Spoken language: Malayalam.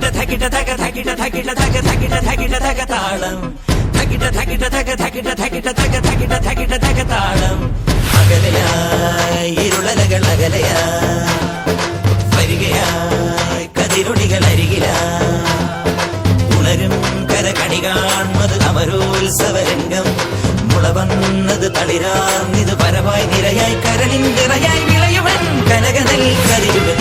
തകിട തക തകിട തകിട തക തകിട തകിട തക താളം തകിട തകിട തക തകിട തകിട തക തകിട തകിട തക താളം അകലയായി ഇരുളലകൾ അകലയായി വരികയായി കതിരൊളികൾ അരികിലായി ഉണരും കരകണി കാൺമത് അമരോത്സവരംഗം മുളവന്നത് തളിരാർന്നിത് പരവായി നിരയായി കരളിൻ നിറയായി വിളയുവൻ കനകനൽ കരിയുവൻ